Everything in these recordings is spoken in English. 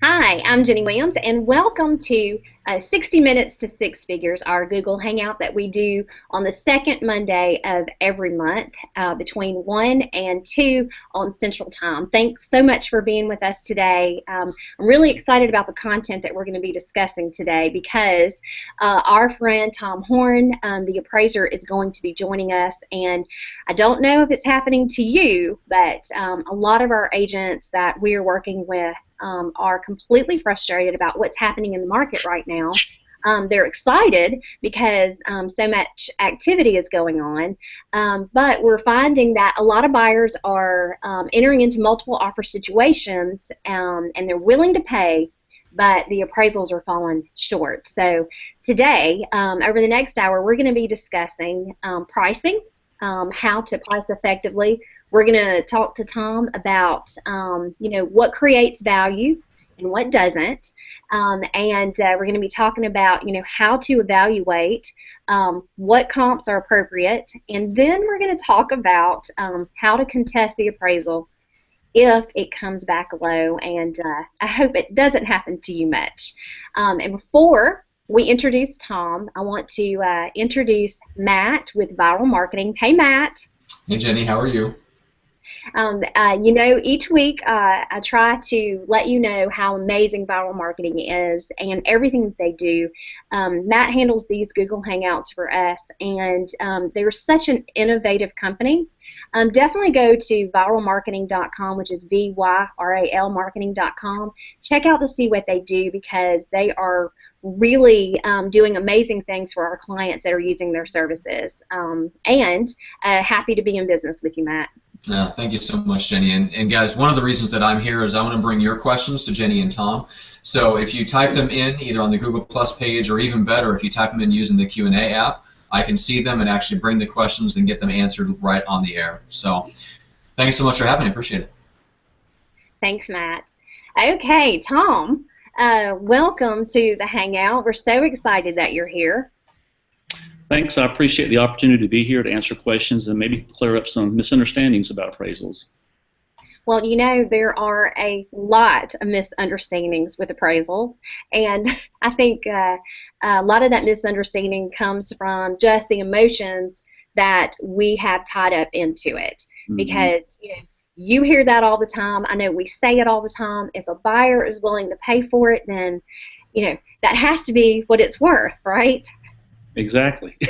Hi, I'm Jenny Williams, and welcome to 60 Minutes to Six Figures, our Google Hangout that we do on the second Monday of every month between 1 and 2 on Central Time. Thanks so much for being with us today. I'm really excited about the content that we're going to be discussing today because our friend Tom Horn, the appraiser, is going to be joining us. And I don't know if it's happening to you, but a lot of our agents that we are working with are completely frustrated about what's happening in the market right now. They're excited because so much activity is going on, but we're finding that a lot of buyers are entering into multiple offer situations and they're willing to pay, but the appraisals are falling short. So today, over the next hour, we're going to be discussing pricing, how to price effectively. We're going to talk to Tom about, what creates value and what doesn't, and we're going to be talking about, how to evaluate what comps are appropriate, and then we're going to talk about how to contest the appraisal if it comes back low, and I hope it doesn't happen to you much. And before we introduce Tom, I want to introduce Matt with Viral Marketing. Hey, Matt. Hey, Jenny. How are you? Each week I try to let you know how amazing Viral Marketing is and everything that they do. Matt handles these Google Hangouts for us, and they're such an innovative company. Definitely go to viralmarketing.com, which is VYRAL marketing.com. Check out to see what they do because they are really doing amazing things for our clients that are using their services. And happy to be in business with you, Matt. Thank you so much, Jenny. And guys, one of the reasons that I'm here is I want to bring your questions to Jenny and Tom. So if you type them in either on the Google Plus page or even better, if you type them in using the Q&A app, I can see them and actually bring the questions and get them answered right on the air. So thanks so much for having me. I appreciate it. Thanks, Matt. Okay, Tom, welcome to the Hangout. We're so excited that you're here. Thanks. I appreciate the opportunity to be here to answer questions and maybe clear up some misunderstandings about appraisals. Well, there are a lot of misunderstandings with appraisals, and I think a lot of that misunderstanding comes from just the emotions that we have tied up into it. Mm-hmm. Because, you hear that all the time. I know we say it all the time. If a buyer is willing to pay for it, then, that has to be what it's worth, right? Exactly. So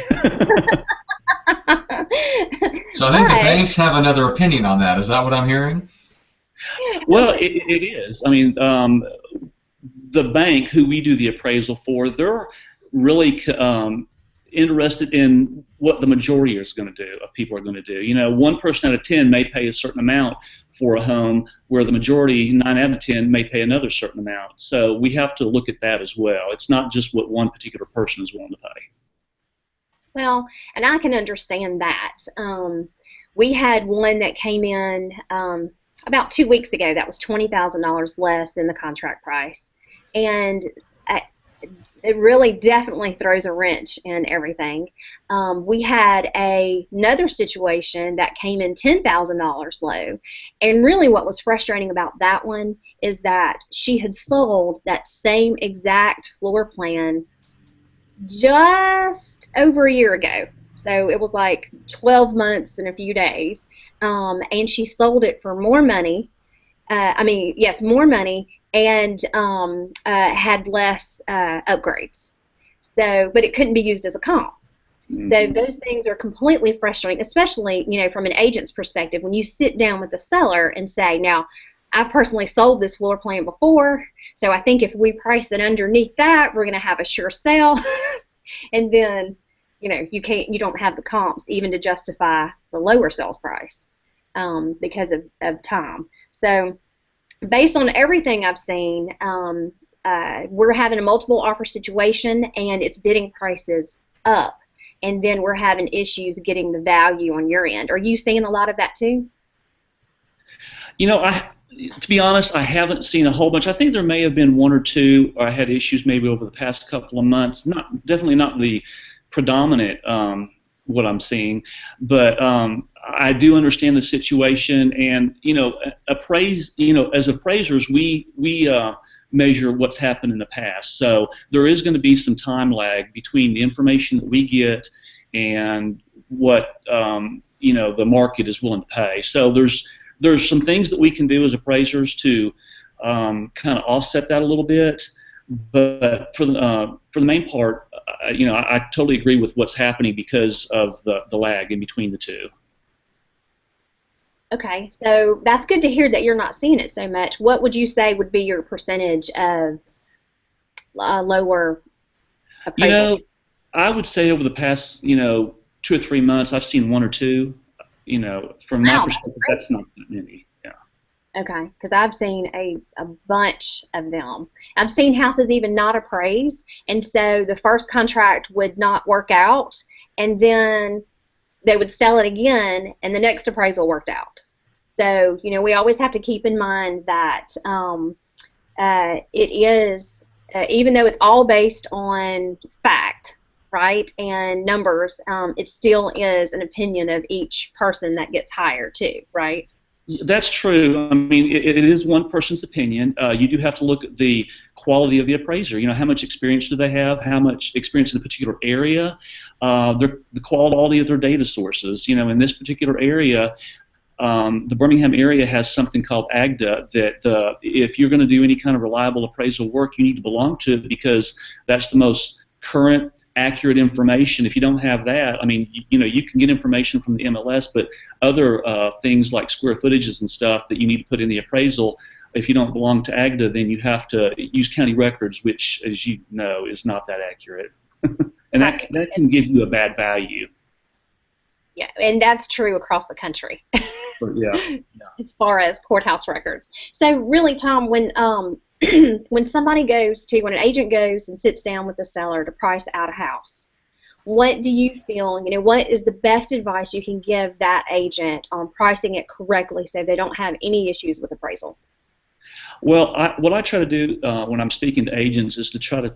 I think the banks have another opinion on that. Is that what I'm hearing? Well, it is. I mean, the bank who we do the appraisal for, they're really interested in what the majority is going to do, of people are going to do. 1 person out of 10 may pay a certain amount for a home, where the majority, 9 out of 10, may pay another certain amount. So we have to look at that as well. It's not just what one particular person is willing to pay. Well, and I can understand that. We had one that came in about 2 weeks ago that was $20,000 less than the contract price. And it really definitely throws a wrench in everything. We had another situation that came in $10,000 low. And really what was frustrating about that one is that she had sold that same exact floor plan just over a year ago. So it was like 12 months and a few days. And she sold it for more money. More money, and had less upgrades. So, but it couldn't be used as a comp. Mm-hmm. So those things are completely frustrating, especially, from an agent's perspective, when you sit down with the seller and say, now, I've personally sold this floor plan before, so I think if we price it underneath that, we're going to have a sure sale. And then, you don't have the comps even to justify the lower sales price because of time. So based on everything I've seen, we're having a multiple offer situation and it's bidding prices up. And then we're having issues getting the value on your end. Are you seeing a lot of that too? To be honest, I haven't seen a whole bunch. I think there may have been 1 or 2 I had issues maybe over the past couple of months. Definitely not the predominant what I'm seeing, but I do understand the situation, and as appraisers, we measure what's happened in the past. So there is going to be some time lag between the information that we get and what the market is willing to pay. So there's some things that we can do as appraisers to kind of offset that a little bit, but for the main part, I totally agree with what's happening because of the lag in between the two. Okay, so that's good to hear that you're not seeing it so much. What would you say would be your percentage of lower appraisal? I would say over the past 2 or 3 months, I've seen 1 or 2. From my perspective, that's not that many. Yeah. Okay, because I've seen a bunch of them. I've seen houses even not appraised, and so the first contract would not work out, and then they would sell it again, and the next appraisal worked out. So, we always have to keep in mind that it is, even though it's all based on fact, right, and numbers, it still is an opinion of each person that gets hired too, right? That's true. I mean, it is one person's opinion. You do have to look at the quality of the appraiser. How much experience do they have? How much experience in a particular area? The quality of their data sources. In this particular area, the Birmingham area has something called AGDA that if you're going to do any kind of reliable appraisal work, you need to belong to it because that's the most current, accurate information. If you don't have that, I mean, you can get information from the MLS, but other things like square footages and stuff that you need to put in the appraisal, if you don't belong to AGDA, then you have to use county records, which, as you know, is not that accurate. And that can give you a bad value. Yeah, and that's true across the country. Yeah. As far as courthouse records. So really, Tom, when when an agent goes and sits down with the seller to price out a house, what do you feel, what is the best advice you can give that agent on pricing it correctly so they don't have any issues with appraisal? Well, what I try to do when I'm speaking to agents is to try to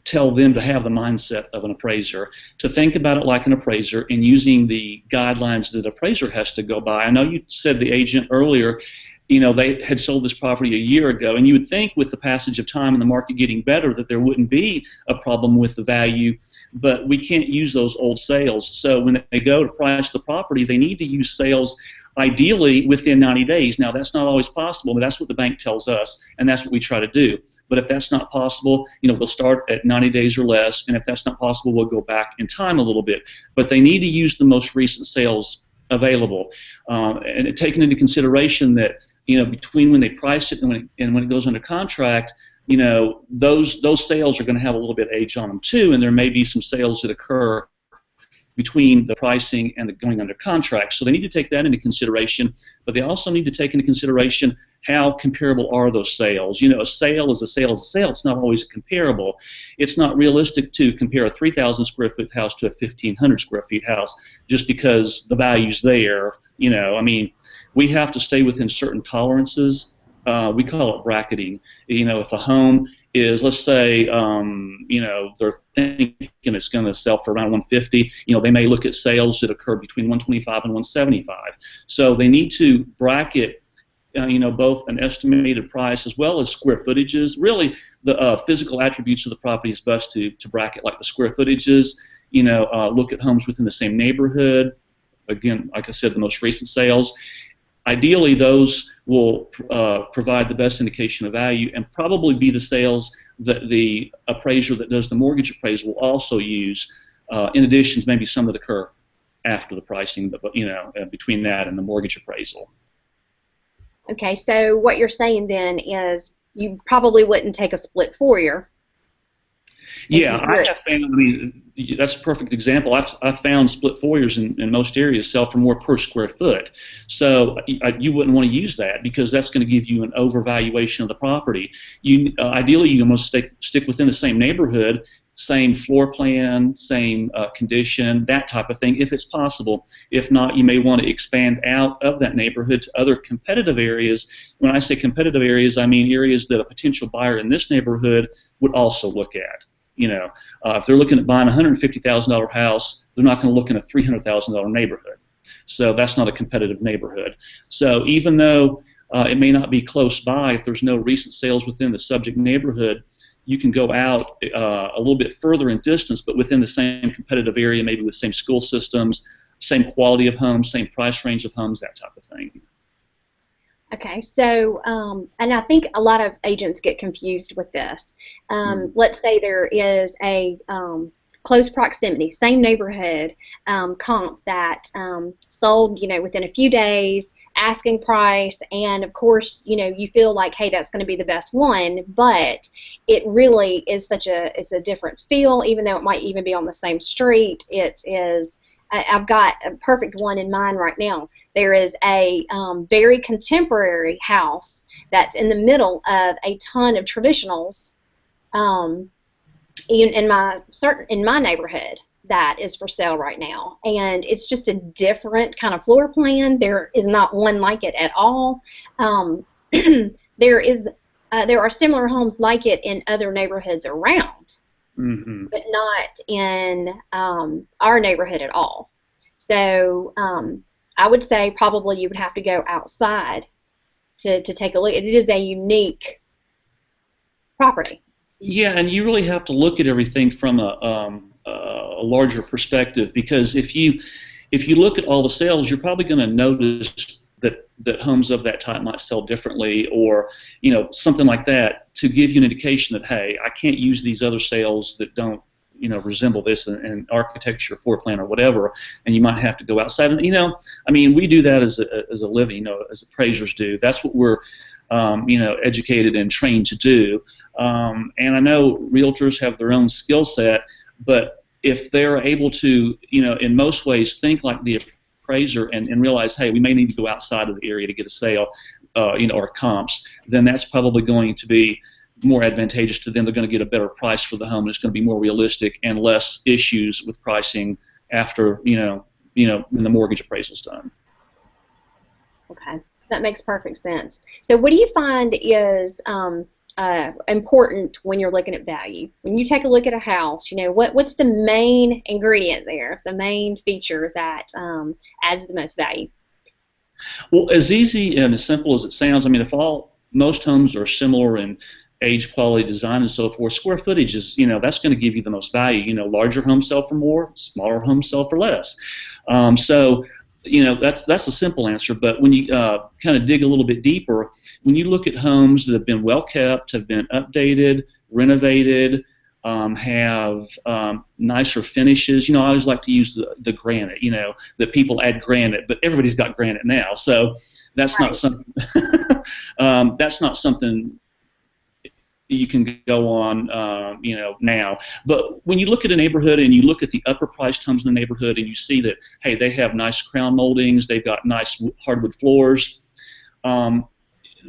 tell them to have the mindset of an appraiser, to think about it like an appraiser and using the guidelines that an appraiser has to go by. I know you said the agent earlier, they had sold this property a year ago, and you would think with the passage of time and the market getting better that there wouldn't be a problem with the value, but we can't use those old sales. So when they go to price the property, they need to use sales ideally within 90 days. Now, that's not always possible, but that's what the bank tells us, and that's what we try to do. But if that's not possible, we'll start at 90 days or less, and if that's not possible, we'll go back in time a little bit. But they need to use the most recent sales available, and taking into consideration that between when they price it and when it goes under contract, those sales are going to have a little bit of age on them too, and there may be some sales that occur between the pricing and the going under contract. So they need to take that into consideration, but they also need to take into consideration how comparable are those sales. A sale is a sale is a sale. It's not always comparable. It's not realistic to compare a 3,000 square foot house to a 1,500 square feet house just because the value's there. I mean, we have to stay within certain tolerances. We call it bracketing. If a home is, let's say, they're thinking it's going to sell for around 150, they may look at sales that occur between 125 and 175. So they need to bracket, both an estimated price as well as square footages. Really, the physical attributes of the property is best to bracket, like the square footages. Look at homes within the same neighborhood. Again, like I said, the most recent sales. Ideally, those will provide the best indication of value and probably be the sales that the appraiser that does the mortgage appraisal will also use, in addition to maybe some that occur after the pricing, but between that and the mortgage appraisal. Okay, so what you're saying then is you probably wouldn't take a split four-year. Yeah, I have found, I mean, that's a perfect example. I've found split foyers in most areas sell for more per square foot. So you wouldn't want to use that because that's going to give you an overvaluation of the property. Ideally, you must stick within the same neighborhood, same floor plan, same condition, that type of thing, if it's possible. If not, you may want to expand out of that neighborhood to other competitive areas. When I say competitive areas, I mean areas that a potential buyer in this neighborhood would also look at. If they're looking at buying a $150,000 house, they're not going to look in a $300,000 neighborhood. So that's not a competitive neighborhood. So even though it may not be close by, if there's no recent sales within the subject neighborhood, you can go out a little bit further in distance, but within the same competitive area, maybe with same school systems, same quality of homes, same price range of homes, that type of thing. Okay, so, and I think a lot of agents get confused with this. Let's say there is a close proximity, same neighborhood comp that sold, within a few days, asking price, and of course, you feel like, hey, that's going to be the best one, but it really is it's a different feel, even though it might even be on the same street. It is. I've got a perfect one in mind right now. There is a very contemporary house that's in the middle of a ton of traditionals in my neighborhood that is for sale right now, and it's just a different kind of floor plan. There is not one like it at all. There are similar homes like it in other neighborhoods around. But not in our neighborhood at all. So I would say probably you would have to go outside to take a look. It is a unique property. Yeah, and you really have to look at everything from a larger perspective, because if you look at all the sales, you're probably going to notice that homes of that type might sell differently, or something like that, to give you an indication that, hey, I can't use these other sales that don't resemble this in architecture, floor plan, or whatever, and you might have to go outside. And we do that as a living, as appraisers do. That's what we're educated and trained to do. And I know realtors have their own skill set, but if they're able to, in most ways, think like the appraiser and realize, hey, we may need to go outside of the area to get a sale, or comps, then that's probably going to be more advantageous to them. They're going to get a better price for the home, and it's going to be more realistic and less issues with pricing after, when the mortgage appraisal's done. Okay, that makes perfect sense. So what do you find is important when you're looking at value? When you take a look at a house, what's the main ingredient there, the main feature that adds the most value? Well, as easy and as simple as it sounds, if most homes are similar in age, quality, design, and so forth, square footage is, that's going to give you the most value. Larger homes sell for more, smaller homes sell for less. So that's a simple answer. But when you kind of dig a little bit deeper, when you look at homes that have been well kept, have been updated, renovated, have nicer finishes. I always like to use the granite. That people add granite, but everybody's got granite now, so that's not something. That's not something you can go on, now. But when you look at a neighborhood and you look at the upper-priced homes in the neighborhood, and you see that, hey, they have nice crown moldings, they've got nice hardwood floors.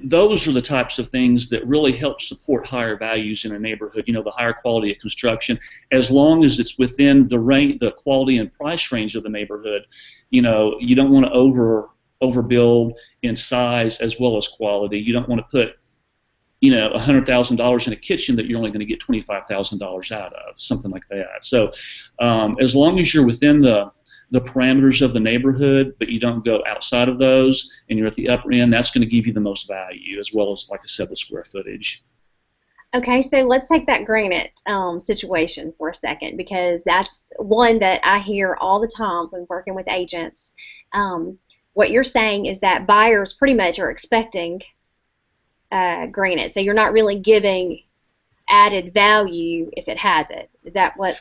Those are the types of things that really help support higher values in a neighborhood. The higher quality of construction, as long as it's within the quality and price range of the neighborhood. You don't want to overbuild in size as well as quality. You don't want to put $100,000 in a kitchen that you're only going to get $25,000 out of, something like that. So as long as you're within the parameters of the neighborhood, but you don't go outside of those, and you're at the upper end, that's going to give you the most value, as well as, like I said, the square footage. Okay, so let's take that granite situation for a second, because that's one that I hear all the time when working with agents. What you're saying is that buyers pretty much are expecting granite, so you're not really giving added value if it has it. Is that what?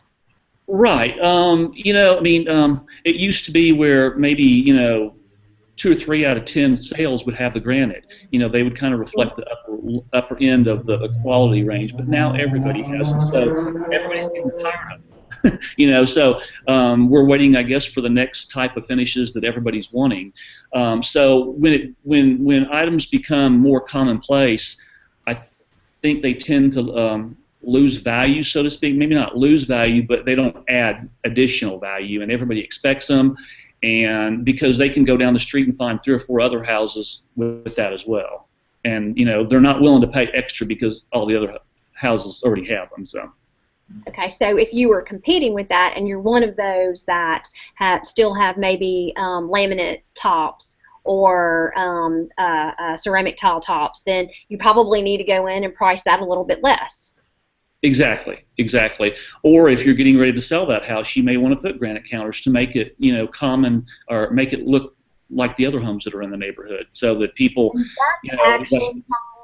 Right. It used to be where maybe 2 or 3 out of 10 sales would have the granite. They would kind of reflect the upper end of the quality range. But now everybody has it, so everybody's getting tired of it. So we're waiting, I guess, for the next type of finishes that everybody's wanting. So when items become more commonplace, I think they tend to lose value, so to speak. Maybe not lose value, but they don't add additional value, and everybody expects them. And because they can go down the street and find 3 or 4 other houses with that as well, and they're not willing to pay extra because all the other houses already have them. So. Okay, so if you were competing with that and you're one of those that still have maybe laminate tops or ceramic tile tops, then you probably need to go in and price that a little bit less. Exactly, exactly. Or if you're getting ready to sell that house, you may want to put granite counters to make it, common, or make it look like the other homes that are in the neighborhood, so that people, And that's actually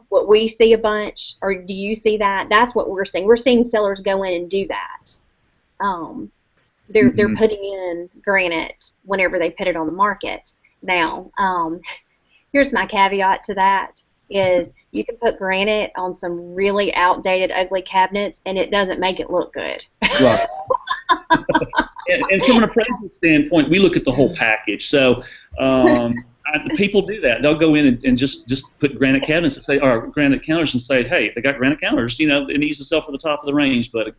what we see a bunch. Or do you see that? That's what we're seeing. We're seeing sellers go in and do that. They're putting in granite whenever they put it on the market. Now, here's my caveat to that. Is you can put granite on some really outdated, ugly cabinets, and it doesn't make it look good. Right. And from an appraisal standpoint, we look at the whole package. So people do that. They'll go in and just put granite cabinets and say, or granite counters and say, hey, they got granite counters. It needs to sell for the top of the range. But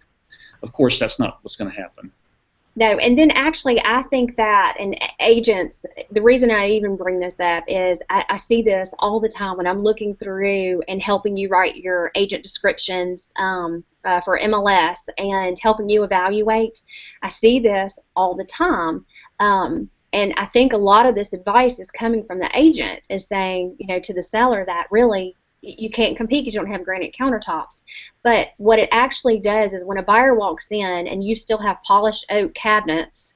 of course, that's not what's going to happen. No, and then actually I think that, and agents, the reason I even bring this up is I see this all the time when I'm looking through and helping you write your agent descriptions for MLS and helping you evaluate. I see this all the time. And I think a lot of this advice is coming from the agent, is saying, to the seller that really you can't compete because you don't have granite countertops. But what it actually does is when a buyer walks in and you still have polished oak cabinets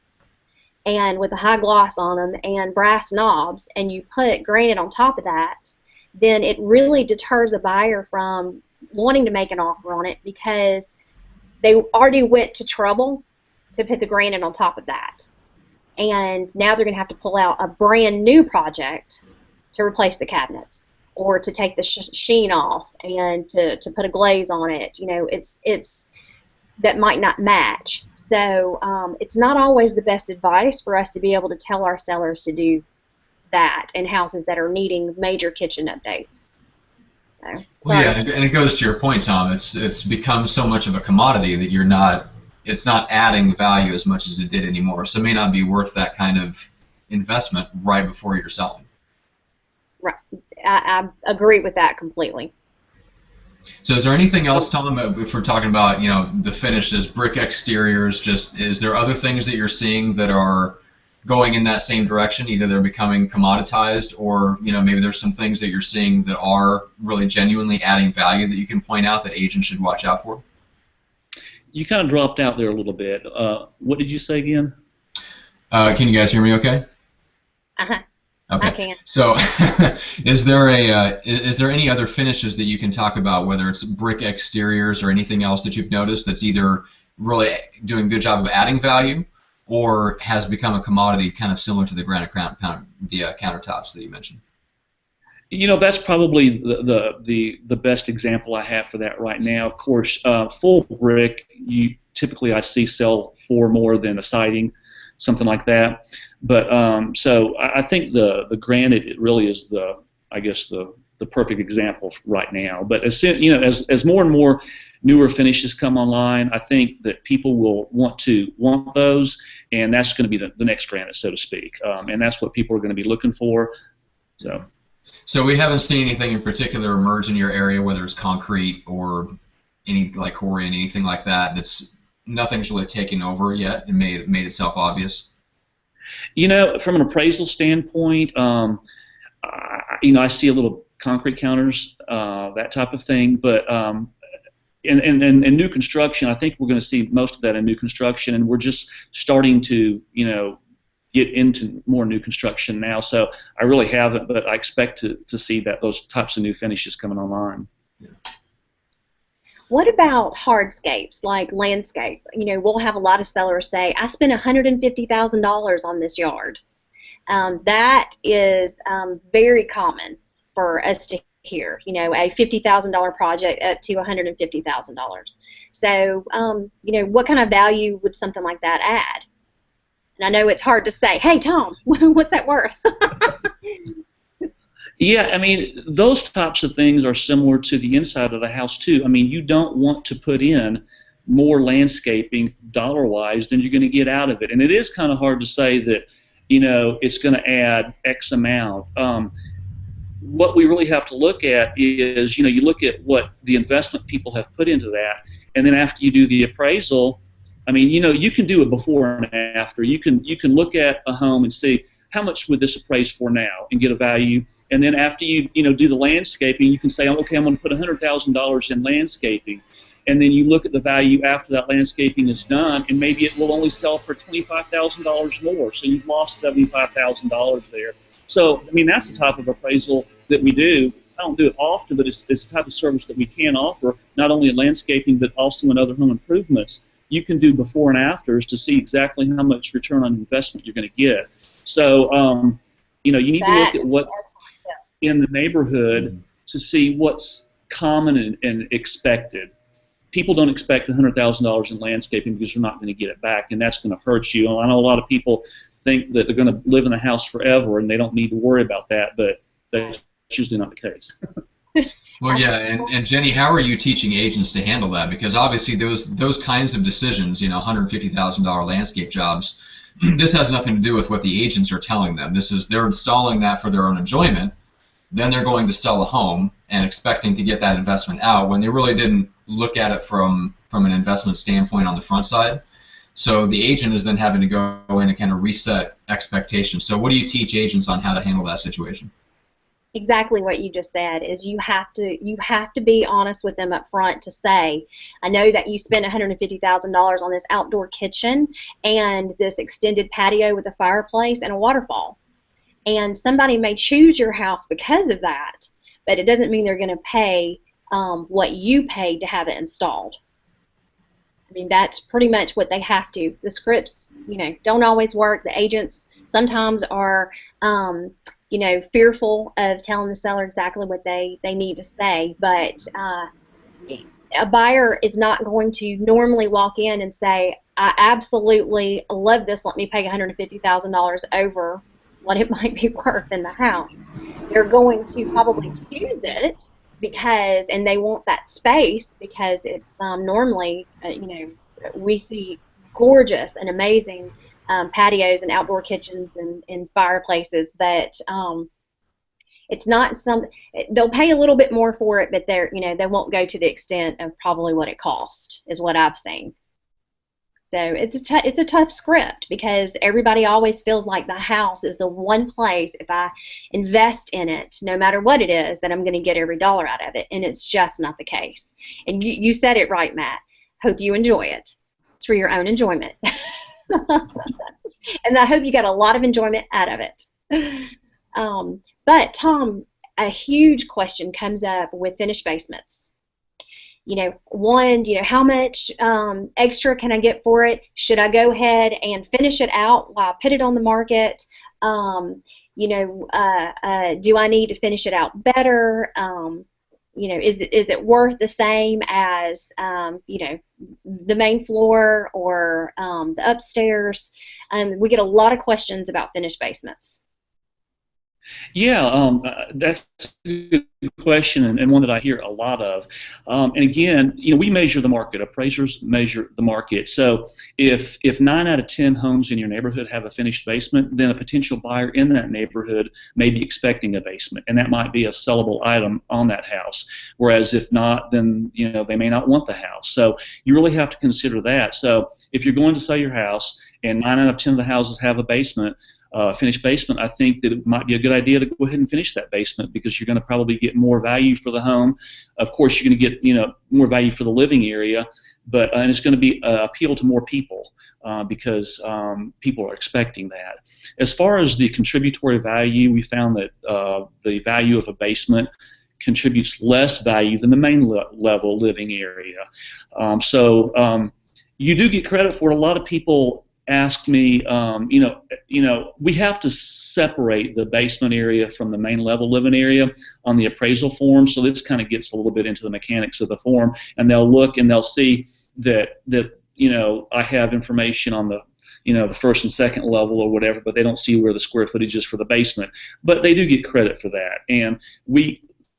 and with a high gloss on them and brass knobs, and you put granite on top of that, then it really deters a buyer from wanting to make an offer on it, because they already went to trouble to put the granite on top of that. And now they're going to have to pull out a brand new project to replace the cabinets, or to take the sheen off and to put a glaze on it. It's that might not match. So it's not always the best advice for us to be able to tell our sellers to do that in houses that are needing major kitchen updates. So, well, yeah, and it goes to your point, Tom. It's become so much of a commodity that it's not adding value as much as it did anymore. So it may not be worth that kind of investment right before you're selling. Right. I agree with that completely. So is there anything else, Tom, if we're talking about, the finishes, brick exteriors, is there other things that you're seeing that are going in that same direction? Either they're becoming commoditized, or, maybe there's some things that you're seeing that are really genuinely adding value that you can point out that agents should watch out for? You kind of dropped out there a little bit. What did you say again? Can you guys hear me okay? Uh-huh. Okay. I can. So, is there any other finishes that you can talk about, whether it's brick exteriors or anything else that you've noticed that's either really doing a good job of adding value, or has become a commodity, kind of similar to the granite countertops that you mentioned? That's probably the best example I have for that right now. Of course, full brick, typically I see sell for more than a siding, something like that. But so I think the granite, it really is the perfect example right now. But as more and more newer finishes come online, I think that people will want those, and that's going to be the next granite, so to speak. And that's what people are going to be looking for. So we haven't seen anything in particular emerge in your area, whether it's concrete or any like quarry and anything like that. Nothing's really taken over yet and made itself obvious. From an appraisal standpoint, I see a little concrete counters, that type of thing. But in new construction, I think we're going to see most of that in new construction, and we're just starting to get into more new construction now. So I really haven't, but I expect to see those types of new finishes coming online. Yeah. What about hardscapes, like landscape? We'll have a lot of sellers say, I spent $150,000 on this yard. That is very common for us to hear, a $50,000 project up to $150,000. So, what kind of value would something like that add? And I know it's hard to say, hey, Tom, what's that worth? Yeah, those types of things are similar to the inside of the house too. You don't want to put in more landscaping dollar-wise than you're going to get out of it. And it is kind of hard to say that, it's going to add X amount. What we really have to look at is, you look at what the investment people have put into that, And then after you do the appraisal, I mean, you can do it before and after. You can look at a home and see how much would this appraise for now and get a value. And then after you do the landscaping, you can say, okay, I'm going to put $100,000 in landscaping. And then you look at the value after that landscaping is done, and maybe it will only sell for $25,000 more. So you've lost $75,000 there. So, I mean, that's the type of appraisal that we do. I don't do it often, but it's the type of service that we can offer, not only in landscaping, but also in other home improvements. You can do before and afters to see exactly how much return on investment you're going to get. So, you need to look at what's in the neighborhood to see what's common and expected. People don't expect $100,000 in landscaping because they're not going to get it back, and that's going to hurt you. I know a lot of people think that they're going to live in the house forever and they don't need to worry about that, but that's usually not the case. Well, yeah, and Genny, how are you teaching agents to handle that? Because obviously those kinds of decisions, $150,000 landscape jobs, this has nothing to do with what the agents are telling them. They're installing that for their own enjoyment. Then they're going to sell a home and expecting to get that investment out when they really didn't look at it from an investment standpoint on the front side. So the agent is then having to go in and kind of reset expectations. So what do you teach agents on how to handle that situation? Exactly what you just said is you have to be honest with them up front to say, I know that you spent $150,000 on this outdoor kitchen and this extended patio with a fireplace and a waterfall. And somebody may choose your house because of that, but it doesn't mean they're going to pay what you paid to have it installed. I mean, that's pretty much what they have to. The scripts, don't always work. The agents sometimes are, fearful of telling the seller exactly what they need to say. But a buyer is not going to normally walk in and say, I absolutely love this. Let me pay $150,000 over what it might be worth in the house. They're going to probably choose it and they want that space because it's normally, we see gorgeous and amazing patios and outdoor kitchens and fireplaces, but it's not they'll pay a little bit more for it, but they won't go to the extent of probably what it cost, is what I've seen. So it's a tough script because everybody always feels like the house is the one place, if I invest in it, no matter what it is, that I'm going to get every dollar out of it, and it's just not the case. And you said it right, Matt. Hope you enjoy it. It's for your own enjoyment. And I hope you got a lot of enjoyment out of it. But Tom, a huge question comes up with finished basements. How much extra can I get for it? Should I go ahead and finish it out while I put it on the market? Do I need to finish it out better? Is it worth the same as the main floor or the upstairs? We get a lot of questions about finished basements. Yeah, that's a good question and one that I hear a lot of. And again, we measure the market. Appraisers measure the market. So if 9 out of 10 homes in your neighborhood have a finished basement, then a potential buyer in that neighborhood may be expecting a basement, and that might be a sellable item on that house. Whereas if not, then they may not want the house. So you really have to consider that. So if you're going to sell your house and 9 out of 10 of the houses have a basement, finished basement, I think that it might be a good idea to go ahead and finish that basement because you're going to probably get more value for the home. Of course, you're going to get more value for the living area, but and it's going to be appeal to more people because people are expecting that. As far as the contributory value, we found that the value of a basement contributes less value than the main level living area. You do get credit for it. A lot of people asked me, we have to separate the basement area from the main level living area on the appraisal form. So this kind of gets a little bit into the mechanics of the form, and they'll look and they'll see that I have information on the first and second level or whatever, but they don't see where the square footage is for the basement. But they do get credit for that, and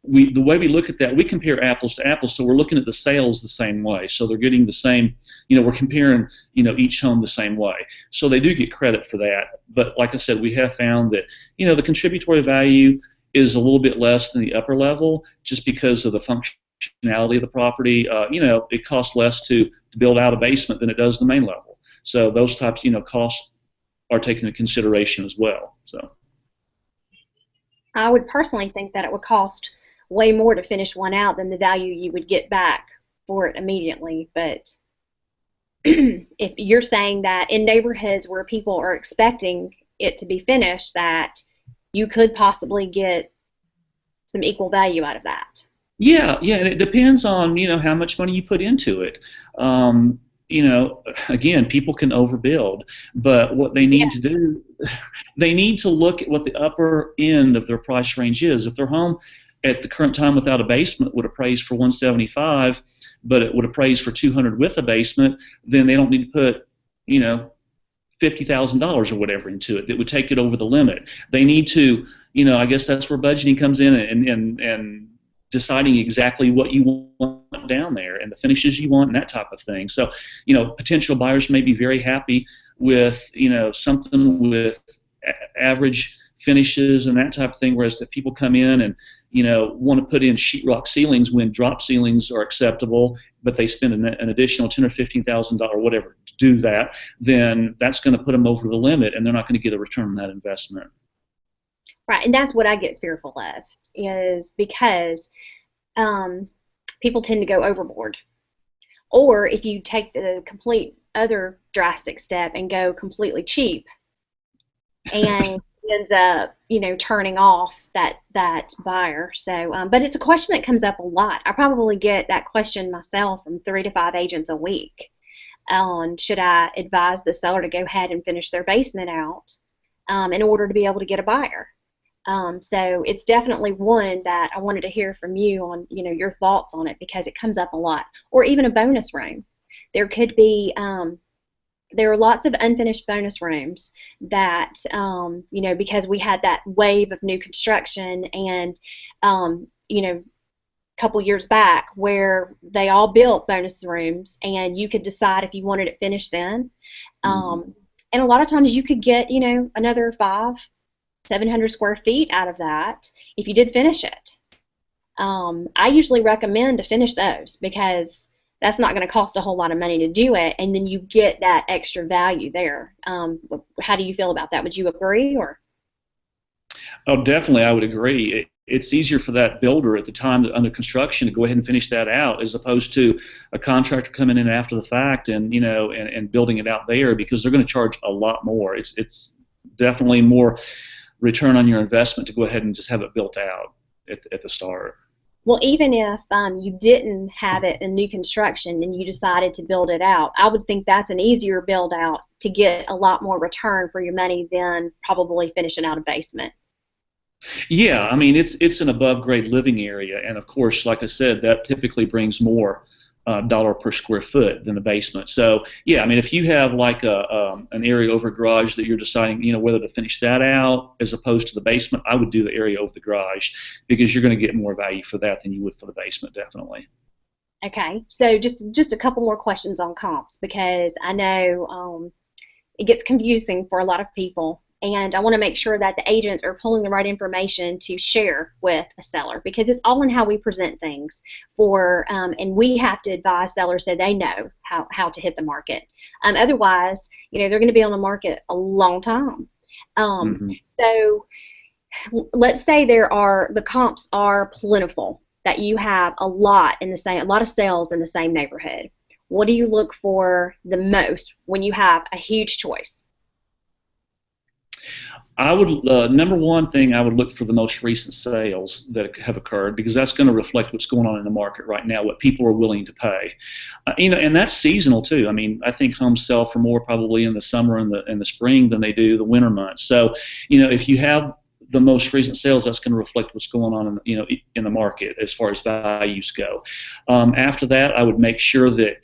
the way we look at that, we compare apples to apples, so we're looking at the sales the same way. So they're getting the same, we're comparing, each home the same way. So they do get credit for that. But like I said, we have found that, the contributory value is a little bit less than the upper level just because of the functionality of the property. It costs less to build out a basement than it does the main level. So those types, costs are taken into consideration as well. So I would personally think that it would cost way more to finish one out than the value you would get back for it immediately. But if you're saying that in neighborhoods where people are expecting it to be finished, that you could possibly get some equal value out of that. Yeah, and it depends on how much money you put into it. Again, people can overbuild, but what they need to do, they need to look at what the upper end of their price range is. If their home at the current time without a basement would appraise for 175, but it would appraise for 200 with a basement, then they don't need to put $50,000 or whatever into it. That would take it over the limit. They need to, I guess that's where budgeting comes in, and deciding exactly what you want down there and the finishes you want and that type of thing. So, potential buyers may be very happy with, something with average finishes and that type of thing, whereas if people come in and, want to put in sheetrock ceilings when drop ceilings are acceptable, but they spend an additional $10,000 or $15,000 whatever to do that, then that's going to put them over the limit, and they're not going to get a return on that investment. Right, and that's what I get fearful of, is because people tend to go overboard. Or if you take the complete other drastic step and go completely cheap, and ends up, turning off that buyer. So, but it's a question that comes up a lot. I probably get that question myself from 3 to 5 agents a week. Should I advise the seller to go ahead and finish their basement out in order to be able to get a buyer? So it's definitely one that I wanted to hear from you on, your thoughts on it, because it comes up a lot. Or even a bonus room. There could be, there are lots of unfinished bonus rooms that, because we had that wave of new construction and, a couple years back where they all built bonus rooms, and you could decide if you wanted it finished then. And a lot of times you could get, another 700 square feet out of that if you did finish it. I usually recommend to finish those because that's not going to cost a whole lot of money to do it, and then you get that extra value there. How do you feel about that? Would you agree? Or? Oh, definitely, I would agree. It's easier for that builder at the time that under construction to go ahead and finish that out, as opposed to a contractor coming in after the fact and and building it out there, because they're going to charge a lot more. It's definitely more return on your investment to go ahead and just have it built out at the start. Well, even if you didn't have it in new construction and you decided to build it out, I would think that's an easier build out to get a lot more return for your money than probably finishing out a basement. Yeah, I mean, it's an above grade living area, and of course, like I said, that typically brings more dollar per square foot than the basement. So yeah, I mean, if you have like an area over garage that you're deciding, whether to finish that out as opposed to the basement, I would do the area over the garage, because you're going to get more value for that than you would for the basement, definitely. Okay, so just a couple more questions on comps, because I know it gets confusing for a lot of people. And I want to make sure that the agents are pulling the right information to share with a seller, because it's all in how we present things and we have to advise sellers so they know how to hit the market. Otherwise, they're going to be on the market a long time. So let's say the comps are plentiful, that you have a lot of sales in the same neighborhood. What do you look for the most when you have a huge choice? I would number one thing, I would look for the most recent sales that have occurred, because that's going to reflect what's going on in the market right now, what people are willing to pay. And that's seasonal too. I mean, I think homes sell for more probably in the summer and the spring than they do the winter months. So, if you have the most recent sales, that's going to reflect what's going on in the market as far as values go. After that, I would make sure that,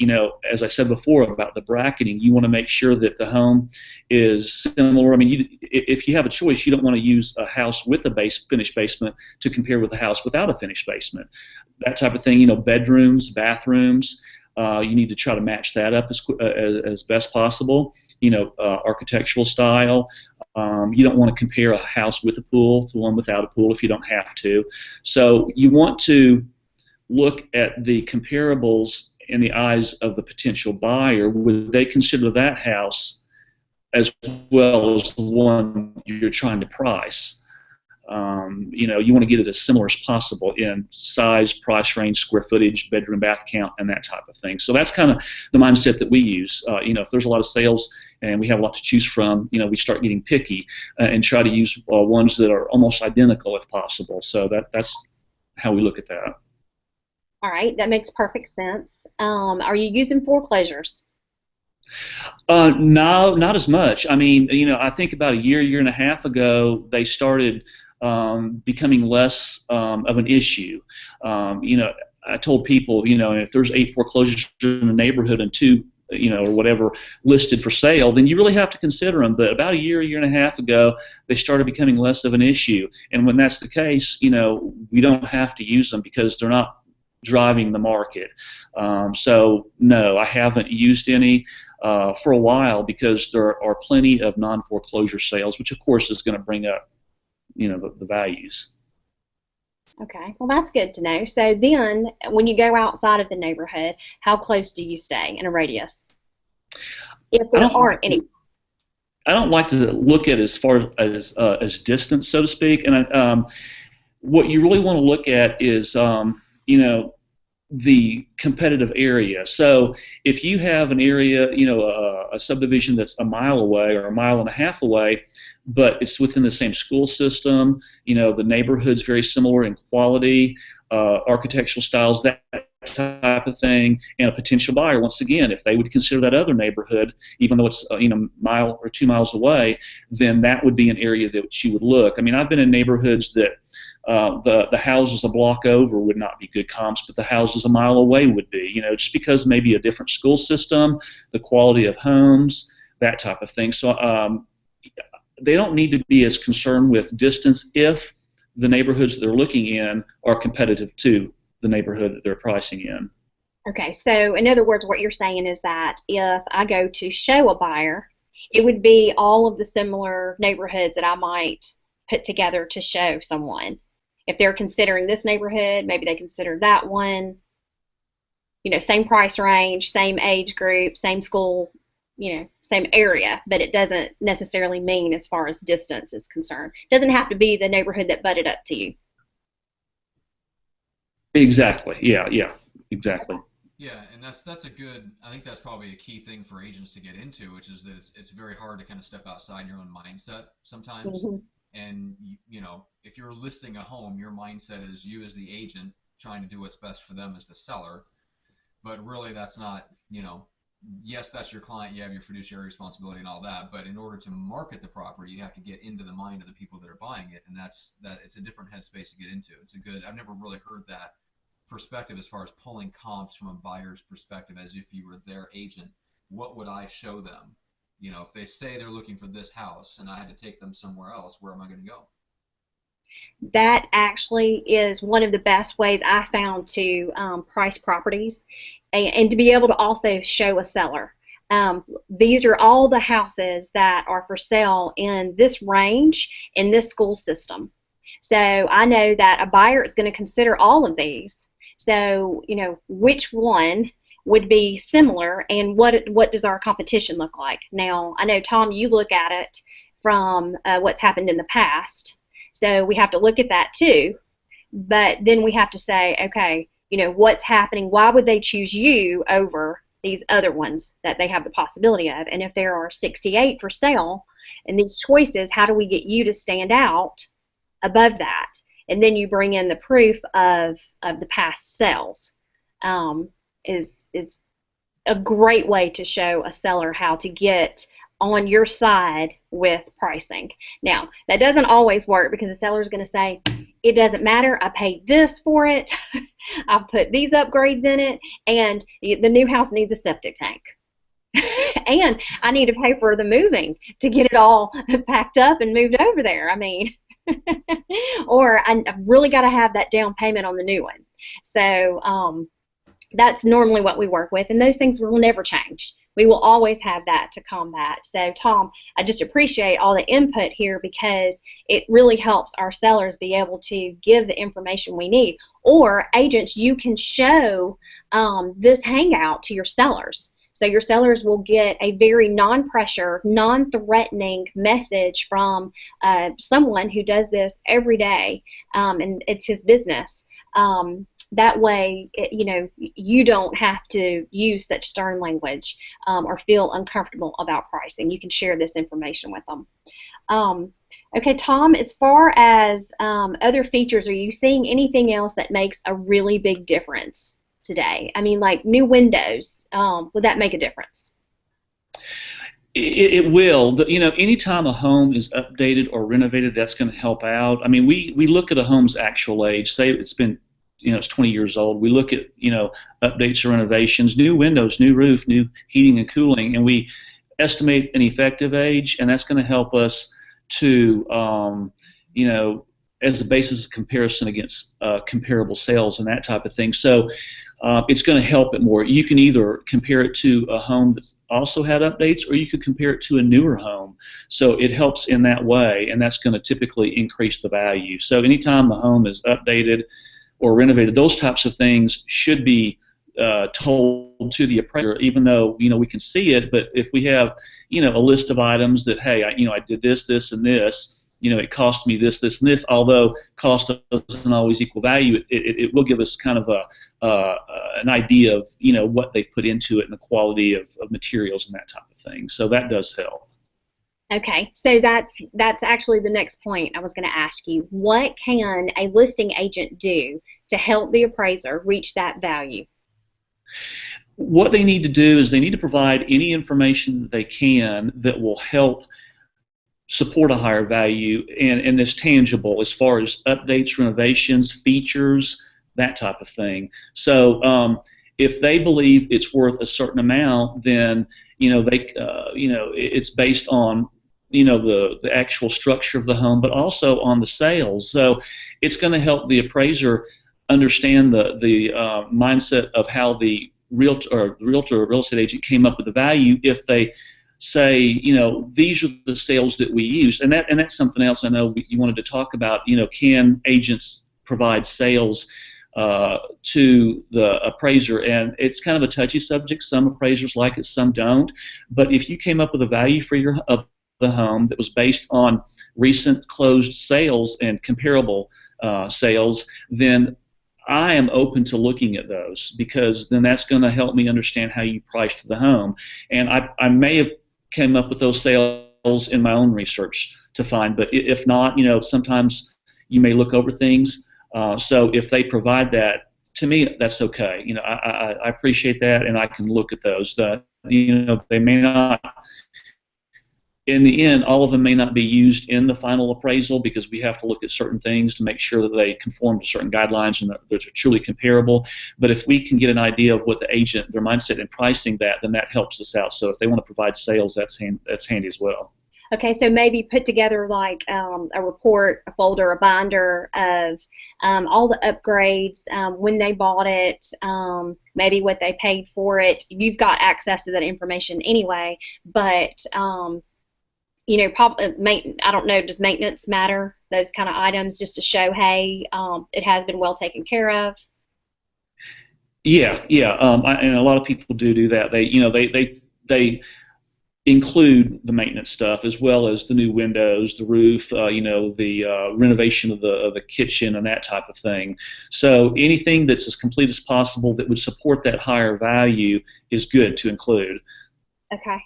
as I said before about the bracketing, you want to make sure that the home is similar. I mean, if you have a choice, you don't want to use a house with a finished basement to compare with a house without a finished basement. That type of thing, bedrooms, bathrooms, you need to try to match that up as best possible. Architectural style. You don't want to compare a house with a pool to one without a pool if you don't have to. So you want to look at the comparables in the eyes of the potential buyer. Would they consider that house as well as the one you're trying to price? You want to get it as similar as possible in size, price range, square footage, bedroom, bath count, and that type of thing. So that's kind of the mindset that we use. If there's a lot of sales and we have a lot to choose from, we start getting picky and try to use ones that are almost identical if possible. So that's how we look at that. All right, that makes perfect sense. Are you using foreclosures? No, not as much. I mean, I think about a year and a half ago, they started becoming less of an issue. I told people, if there's 8 foreclosures in the neighborhood and 2, or whatever listed for sale, then you really have to consider them. But about a year and a half ago, they started becoming less of an issue. And when that's the case, we don't have to use them because they're not driving the market. So no, I haven't used any for a while because there are plenty of non-foreclosure sales, which of course is going to bring up, the values. Okay, well that's good to know. So then, when you go outside of the neighborhood, how close do you stay in a radius? If there aren't any. I don't like to look at as far as distance, so to speak. And what you really want to look at is, the competitive area. So if you have an area, a subdivision that's a mile away or a mile and a half away, but it's within the same school system, the neighborhood's very similar in quality, architectural styles, that type of thing, and a potential buyer, once again, if they would consider that other neighborhood, even though it's mile or 2 miles away, then that would be an area that you would look. I mean, I've been in neighborhoods that the houses a block over would not be good comps, but the houses a mile away would be, just because maybe a different school system, the quality of homes, that type of thing. So they don't need to be as concerned with distance if the neighborhoods that they're looking in are competitive to the neighborhood that they're pricing in. Okay, so in other words, what you're saying is that if I go to show a buyer, it would be all of the similar neighborhoods that I might put together to show someone. If they're considering this neighborhood, maybe they consider that one, same price range, same age group, same school, same area, but it doesn't necessarily mean as far as distance is concerned. It doesn't have to be the neighborhood that butted up to you. Exactly. Yeah, exactly. Yeah, and that's a good, I think that's probably a key thing for agents to get into, which is that it's very hard to kind of step outside your own mindset sometimes. Mm-hmm. And, if you're listing a home, your mindset is you as the agent trying to do what's best for them as the seller. But really that's not, yes, that's your client, you have your fiduciary responsibility and all that, but in order to market the property, you have to get into the mind of the people that are buying it, and it's a different headspace to get into. I've never really heard that perspective as far as pulling comps from a buyer's perspective as if you were their agent. What would I show them? If they say they're looking for this house and I had to take them somewhere else, where am I going to go? That actually is one of the best ways I found to price properties and to be able to also show a seller. These are all the houses that are for sale in this range in this school system. So I know that a buyer is going to consider all of these. So, which one would be similar and what does our competition look like? Now, I know, Tom, you look at it from what's happened in the past. So we have to look at that too. But then we have to say, okay, what's happening? Why would they choose you over these other ones that they have the possibility of? And if there are 68 for sale and these choices, how do we get you to stand out above that? And then you bring in the proof of the past sales. Is a great way to show a seller how to get on your side with pricing. Now, that doesn't always work because the seller is going to say, it doesn't matter, I paid this for it, I've put these upgrades in it, and the new house needs a septic tank. And I need to pay for the moving to get it all packed up and moved over there. I mean, or I've really got to have that down payment on the new one. So that's normally what we work with, and those things will never change. we will always have that to combat. So Tom, I just appreciate all the input here because it really helps our sellers be able to give the information we need. Or agents, you can show this hangout to your sellers. So your sellers will get a very non-pressure, non-threatening message from someone who does this every day, and it's his business. That way, you don't have to use such stern language or feel uncomfortable about pricing. You can share this information with them. Okay, Tom, as far as other features, are you seeing anything else that makes a really big difference today? I mean, like new windows, would that make a difference? It will. Anytime a home is updated or renovated, that's going to help out. I mean, we look at a home's actual age. Say it's been, it's 20 years old. We look at, updates or renovations, new windows, new roof, new heating and cooling, and we estimate an effective age, and that's going to help us to, as a basis of comparison against comparable sales and that type of thing. So it's going to help it more. You can either compare it to a home that's also had updates, or you could compare it to a newer home. So it helps in that way, and that's going to typically increase the value. So anytime the home is updated or renovated, those types of things should be told to the appraiser, even though we can see it. But if we have a list of items that, hey, I did this, this, and this. It cost me this, this, and this. Although cost doesn't always equal value, it will give us kind of an idea of what they've put into it and the quality of materials and that type of thing. So that does help. Okay, so that's actually the next point I was going to ask you. What can a listing agent do to help the appraiser reach that value? What they need to do is they need to provide any information that they can that will help support a higher value and is tangible as far as updates, renovations, features, that type of thing. So if they believe it's worth a certain amount, then it's based on the actual structure of the home, but also on the sales. So it's going to help the appraiser understand the mindset of how the realtor or real estate agent came up with the value if they say, these are the sales that we use, and that's something else I know you wanted to talk about. Can agents provide sales to the appraiser? And it's kind of a touchy subject. Some appraisers like it, some don't. But if you came up with a value for the home that was based on recent closed sales and comparable sales, then I am open to looking at those, because then that's going to help me understand how you priced the home. And I may have came up with those sales in my own research to find, but if not, sometimes you may look over things. So if they provide that, to me, that's okay. I appreciate that, and I can look at those. They may not, in the end, all of them may not be used in the final appraisal, because we have to look at certain things to make sure that they conform to certain guidelines and that they're truly comparable. But if we can get an idea of what the agent, their mindset in pricing that, then that helps us out. So if they want to provide sales, that's handy as well. Okay, so maybe put together like a report, a folder, a binder of all the upgrades, when they bought it, maybe what they paid for it. You've got access to that information anyway, but probably, I don't know, does maintenance matter? Those kind of items, just to show, hey, it has been well taken care of. Yeah. And a lot of people do that. They include the maintenance stuff as well as the new windows, the roof, the renovation of the kitchen and that type of thing. So anything that's as complete as possible that would support that higher value is good to include. Okay.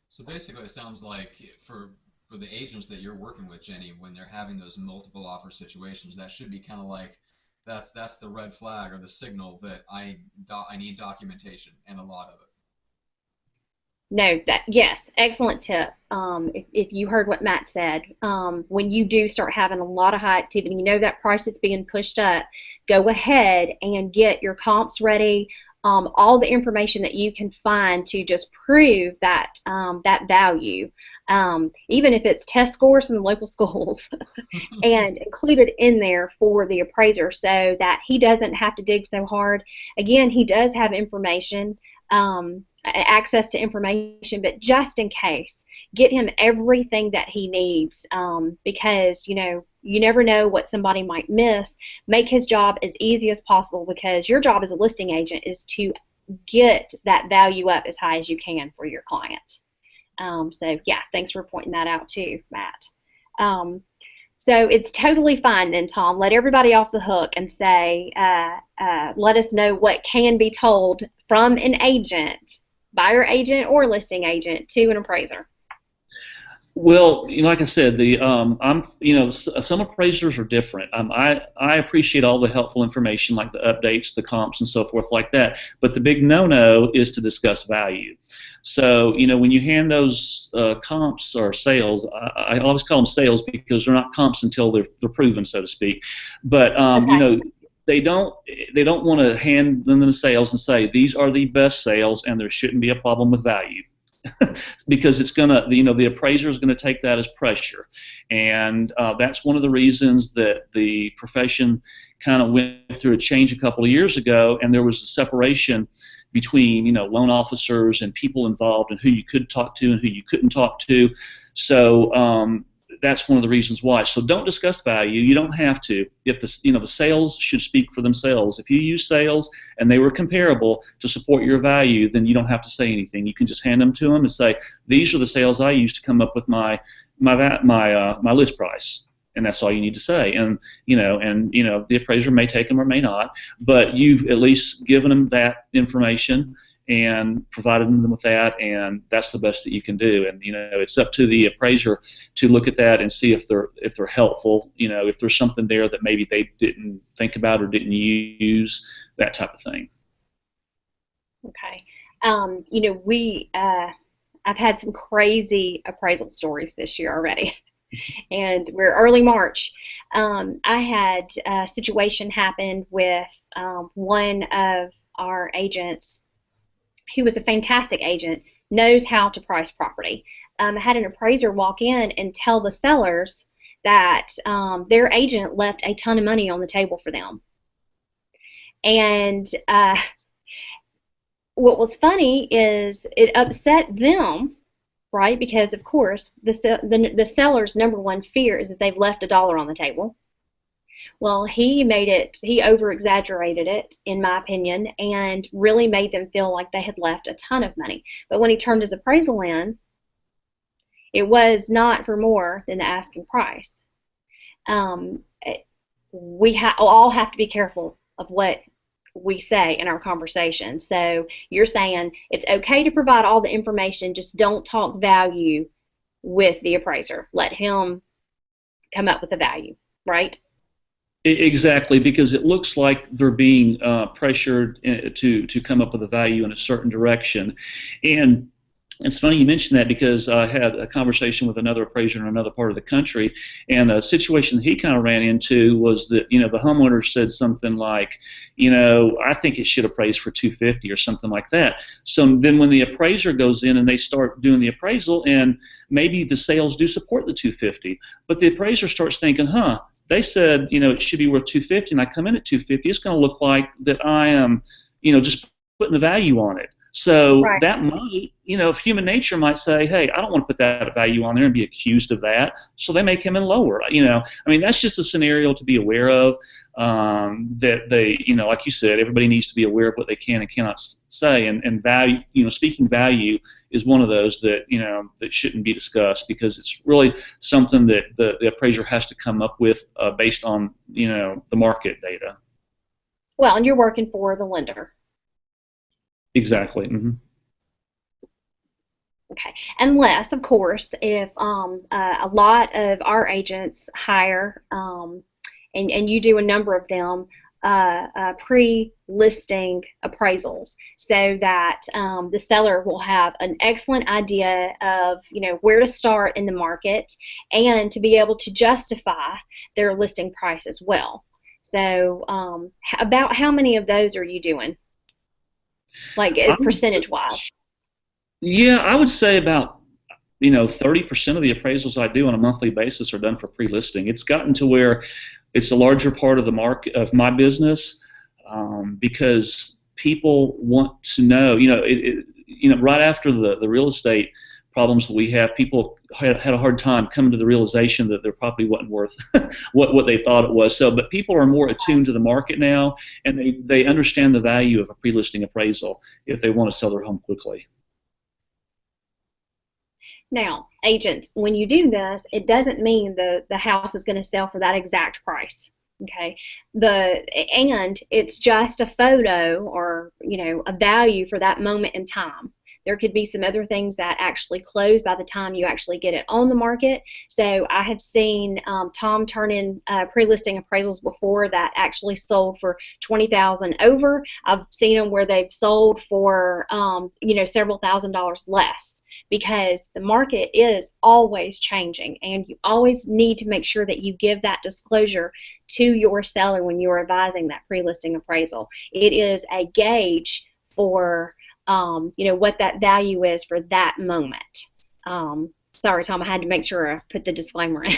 So basically, it sounds like for the agents that you're working with, Jenny, when they're having those multiple offer situations, that should be kind of like that's the red flag or the signal that I need documentation, and a lot of it. No, yes, excellent tip. If you heard what Matt said, when you do start having a lot of high activity, that price is being pushed up, go ahead and get your comps ready. All the information that you can find to just prove that that value, even if it's test scores from local schools, and include it in there for the appraiser so that he doesn't have to dig so hard. Again, he does have information access to information, but just in case, get him everything that he needs, because you never know what somebody might miss. Make his job as easy as possible, because your job as a listing agent is to get that value up as high as you can for your client. So yeah, thanks for pointing that out too, Matt. So it's totally fine then, Tom. Let everybody off the hook and say, let us know what can be told from an agent, buyer agent or listing agent, to an appraiser. Well, like I said, some appraisers are different. I appreciate all the helpful information, like the updates, the comps, and so forth like that. But the big no-no is to discuss value. So, when you hand those comps or sales, I always call them sales because they're not comps until they're proven, so to speak. But Okay. they don't want to hand them the sales and say these are the best sales and there shouldn't be a problem with value. Because it's gonna, the appraiser is gonna take that as pressure, and that's one of the reasons that the profession kind of went through a change a couple of years ago, and there was a separation between loan officers and people involved, and who you could talk to and who you couldn't talk to. So that's one of the reasons why. So don't discuss value. You don't have to. If the sales should speak for themselves. If you use sales and they were comparable to support your value, then you don't have to say anything. You can just hand them to them and say, these are the sales I used to come up with my list price, and that's all you need to say. And the appraiser may take them or may not, but you've at least given them that information and provided them with that, and that's the best that you can do. And it's up to the appraiser to look at that and see if they're helpful. If there's something there that maybe they didn't think about or didn't use, that type of thing. Okay. I've had some crazy appraisal stories this year already. And we're early March. I had a situation happen with one of our agents who was a fantastic agent, knows how to price property. I had an appraiser walk in and tell the sellers that their agent left a ton of money on the table for them. And what was funny is it upset them, right? Because of course the seller's number one fear is that they've left $1 on the table. Well, he over-exaggerated it, in my opinion, and really made them feel like they had left a ton of money. But when he turned his appraisal in, it was not for more than the asking price. We all have to be careful of what we say in our conversation. So you're saying it's okay to provide all the information, just don't talk value with the appraiser. Let him come up with the value, right? Exactly, because it looks like they're being pressured to come up with a value in a certain direction. And it's funny you mentioned that, because I had a conversation with another appraiser in another part of the country, and a situation he kind of ran into was that the homeowner said something like, I think it should appraise for $250 or something like that. So then when the appraiser goes in and they start doing the appraisal, and maybe the sales do support the $250, but the appraiser starts thinking, they said, it should be worth $250, and I come in at $250. It's going to look like that I am, just putting the value on it. So right. That might, if human nature might say, hey, I don't want to put that value on there and be accused of that, so they may come in lower. That's just a scenario to be aware of. That they, like you said, everybody needs to be aware of what they can and cannot say, and value, speaking value is one of those that, that shouldn't be discussed, because it's really something that the appraiser has to come up with based on, the market data. Well, and you're working for the lender. Exactly. Mm-hmm. Okay, unless, of course, if a lot of our agents hire, and you do a number of them, pre-listing appraisals, so that the seller will have an excellent idea of where to start in the market, and to be able to justify their listing price as well. So about how many of those are you doing, like percentage-wise? Yeah, I would say about 30% of the appraisals I do on a monthly basis are done for pre-listing. It's gotten to where it's a larger part of the market of my business, because people want to know. right after the real estate problems that we have, people had a hard time coming to the realization that their property wasn't worth what they thought it was. So, but people are more attuned to the market now, and they understand the value of a pre-listing appraisal if they want to sell their home quickly. Now, agents, when you do this, it doesn't mean the house is going to sell for that exact price. Okay, and it's just a photo or a value for that moment in time. There could be some other things that actually close by the time you actually get it on the market. So I have seen Tom turn in pre-listing appraisals before that actually sold for $20,000 over. I've seen them where they've sold for several $1,000s less, because the market is always changing, and you always need to make sure that you give that disclosure to your seller when you're advising that pre-listing appraisal. It is a gauge for what that value is for that moment. Sorry, Tom, I had to make sure I put the disclaimer in.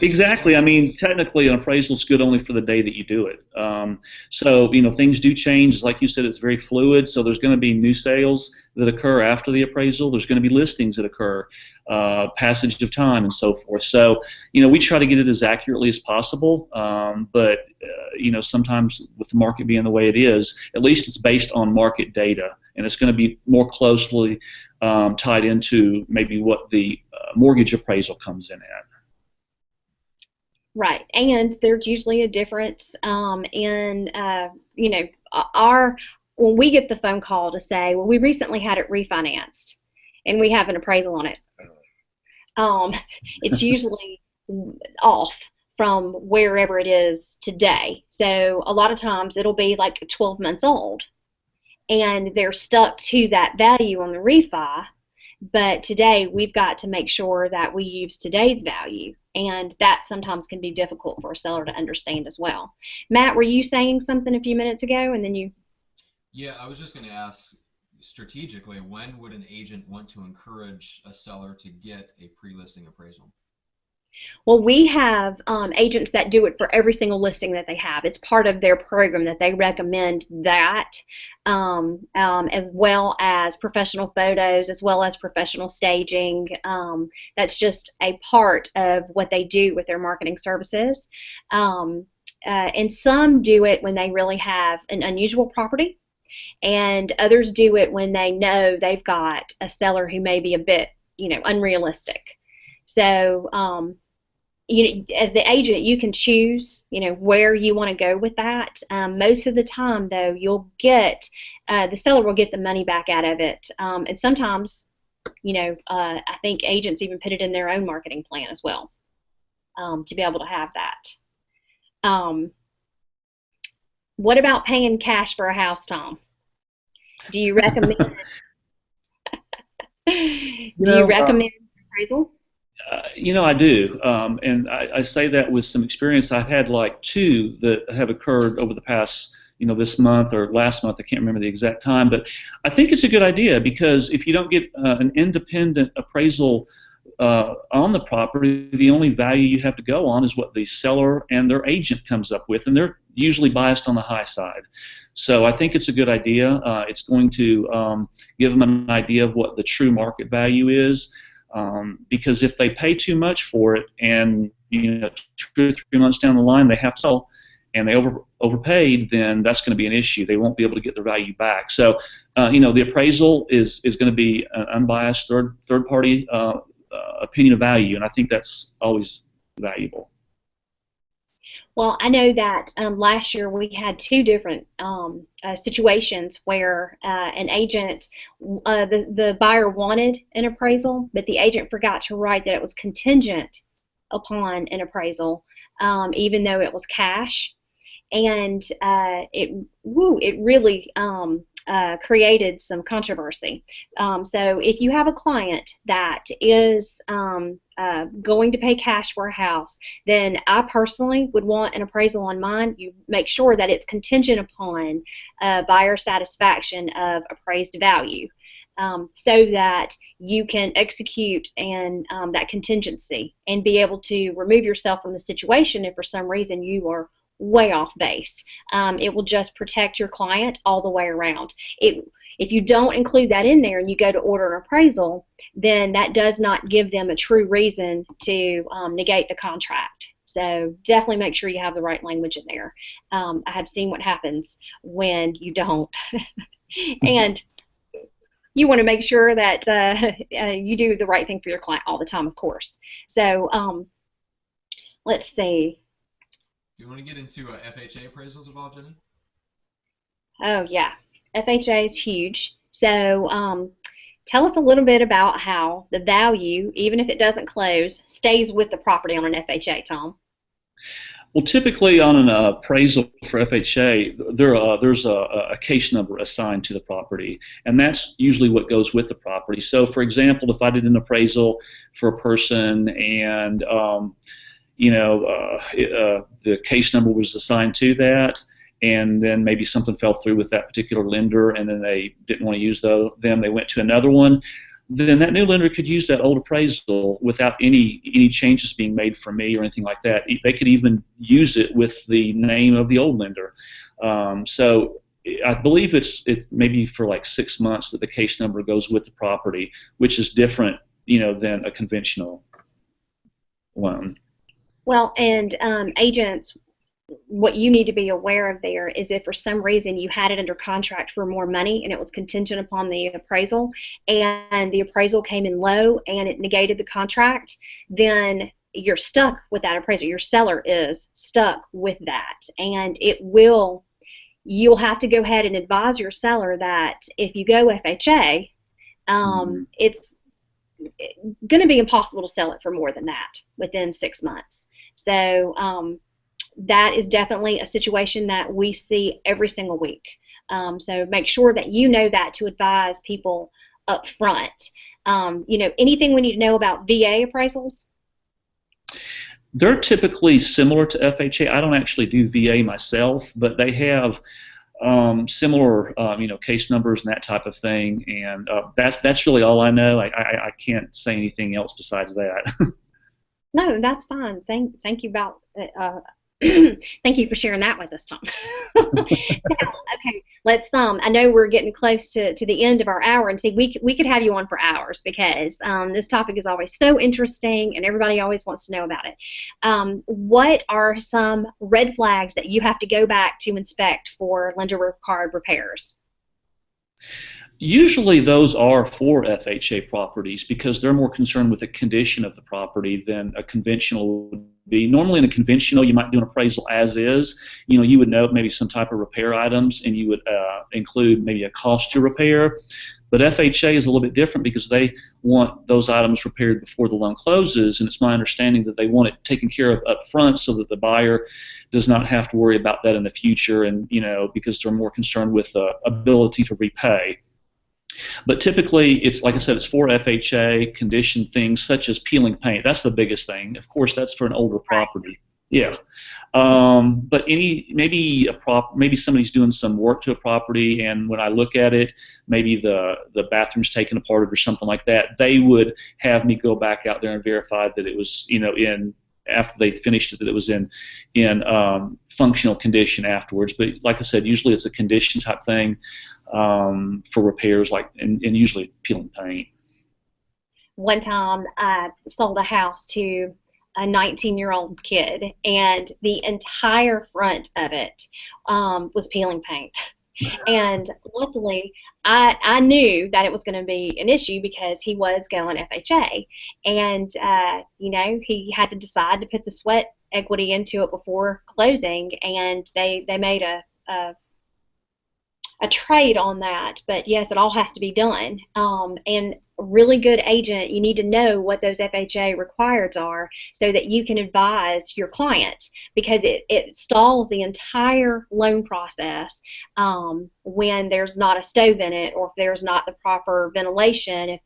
Exactly. I mean, technically, an appraisal is good only for the day that you do it. So, things do change. Like you said, it's very fluid. So there's going to be new sales that occur after the appraisal. There's going to be listings that occur, passage of time, and so forth. So, we try to get it as accurately as possible. But sometimes with the market being the way it is, at least it's based on market data, and it's going to be more closely tied into maybe what the mortgage appraisal comes in at. Right, and there's usually a difference in when we get the phone call to say, well, we recently had it refinanced, and we have an appraisal on it. It's usually off from wherever it is today. So a lot of times it'll be like 12 months old, and they're stuck to that value on the refi. But today we've got to make sure that we use today's value, and that sometimes can be difficult for a seller to understand as well. Matt, were you saying something a few minutes ago, and then you? Yeah, I was just going to ask, strategically, when would an agent want to encourage a seller to get a pre-listing appraisal? Well, we have agents that do it for every single listing that they have. It's part of their program that they recommend that, as well as professional photos, as well as professional staging. That's just a part of what they do with their marketing services. And some do it when they really have an unusual property, and others do it when they know they've got a seller who may be a bit, unrealistic. So, as the agent, you can choose, where you want to go with that. Most of the time, though, you'll get the seller will get the money back out of it, and sometimes, I think agents even put it in their own marketing plan as well, to be able to have that. What about paying cash for a house, Tom? Do you recommend? Do you recommend appraisal? I do, and I say that with some experience. I've had like 2 that have occurred over the past, this month or last month. I can't remember the exact time, but I think it's a good idea, because if you don't get an independent appraisal on the property, the only value you have to go on is what the seller and their agent comes up with, and they're usually biased on the high side. So I think it's a good idea. It's going to give them an idea of what the true market value is. Because if they pay too much for it, and 2 or 3 months down the line they have to sell, and they overpaid, then that's going to be an issue. They won't be able to get their value back. So, the appraisal is going to be an unbiased third party opinion of value, and I think that's always valuable. Well, I know that last year we had 2 different situations where an agent, the buyer wanted an appraisal, but the agent forgot to write that it was contingent upon an appraisal, even though it was cash, and it really created some controversy. So if you have a client that is going to pay cash for a house, then I personally would want an appraisal on mine. You make sure that it's contingent upon buyer satisfaction of appraised value, so that you can execute that contingency and be able to remove yourself from the situation if for some reason you are way off base. It will just protect your client all the way around. If you don't include that in there and you go to order an appraisal, then that does not give them a true reason to negate the contract. So definitely make sure you have the right language in there. I have seen what happens when you don't. And you want to make sure that you do the right thing for your client all the time, of course. So let's see. Do you want to get into FHA appraisals involved, Jenny? Oh, yeah. FHA is huge. So tell us a little bit about how the value, even if it doesn't close, stays with the property on an FHA, Tom. Well, typically on an appraisal for FHA, there's a case number assigned to the property, and that's usually what goes with the property. So, for example, if I did an appraisal for a person and the case number was assigned to that, and then maybe something fell through with that particular lender, and then they didn't want to use them, they went to another one, then that new lender could use that old appraisal without any changes being made from me or anything like that. They could even use it with the name of the old lender. So I believe it's maybe for like 6 months that the case number goes with the property, which is different, than a conventional loan. Well, and agents, what you need to be aware of there is if for some reason you had it under contract for more money and it was contingent upon the appraisal, and the appraisal came in low and it negated the contract, then you're stuck with that appraisal. Your seller is stuck with that, and you'll have to go ahead and advise your seller that if you go FHA, it's going to be impossible to sell it for more than that within 6 months. So that is definitely a situation that we see every single week. So make sure that you know that to advise people up front. Anything we need to know about VA appraisals? They're typically similar to FHA. I don't actually do VA myself, but they have similar, case numbers and that type of thing. And that's really all I know. I can't say anything else besides that. No, that's fine. Thank you about. Thank you for sharing that with us, Tom. Now, okay, let's. I know we're getting close to the end of our hour, and see, we could have you on for hours because this topic is always so interesting, and everybody always wants to know about it. What are some red flags that you have to go back to inspect for lender required repairs? Usually those are for FHA properties because they're more concerned with the condition of the property than a conventional would be. Normally in a conventional you might do an appraisal as is. You would note maybe some type of repair items and you would include maybe a cost to repair. But FHA is a little bit different because they want those items repaired before the loan closes, and it's my understanding that they want it taken care of up front so that the buyer does not have to worry about that in the future, and because they're more concerned with the ability to repay. But typically, it's like I said, it's for FHA condition things such as peeling paint. That's the biggest thing. Of course, that's for an older property. Yeah. But maybe somebody's doing some work to a property, and when I look at it, maybe the bathroom's taken apart or something like that. They would have me go back out there and verify that it was after they finished it, that it was in functional condition afterwards. But like I said, usually it's a condition type thing for repairs, and usually peeling paint. One time I sold a house to a 19-year-old kid, and the entire front of it was peeling paint. And luckily, I knew that it was going to be an issue because he was going FHA, and he had to decide to put the sweat equity into it before closing, and they made a trade on that. But yes, it all has to be done. And a really good agent, you need to know what those FHA requirements are so that you can advise your client, because it stalls the entire loan process when there's not a stove in it, or if there's not the proper ventilation, if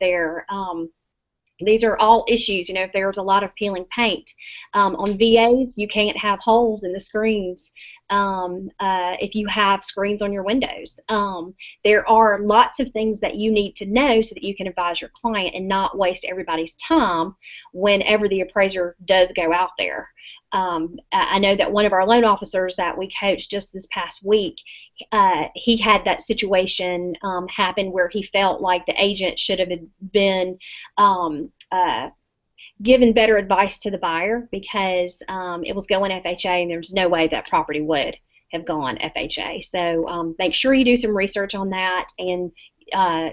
these are all issues, if there's a lot of peeling paint. On VAs, you can't have holes in the screens if you have screens on your windows. There are lots of things that you need to know so that you can advise your client and not waste everybody's time whenever the appraiser does go out there. I know that one of our loan officers that we coached just this past week, he had that situation happen where he felt like the agent should have been given better advice to the buyer because it was going FHA and there's no way that property would have gone FHA. So make sure you do some research on that and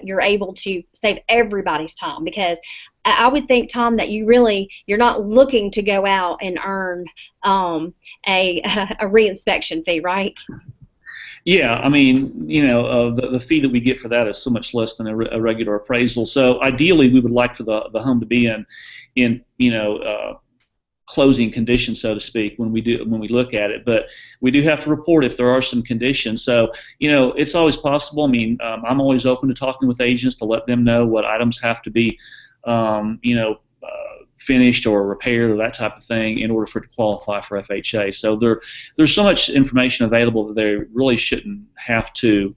you're able to save everybody's time, because I would think, Tom, that you're not looking to go out and earn a reinspection fee, right? Yeah, I mean, the fee that we get for that is so much less than a regular appraisal. So ideally, we would like for the home to be in closing condition, so to speak, when we look at it. But we do have to report if there are some conditions. So it's always possible. I mean, I'm always open to talking with agents to let them know what items have to be finished or repaired or that type of thing in order for it to qualify for FHA. So there's so much information available that they really shouldn't have to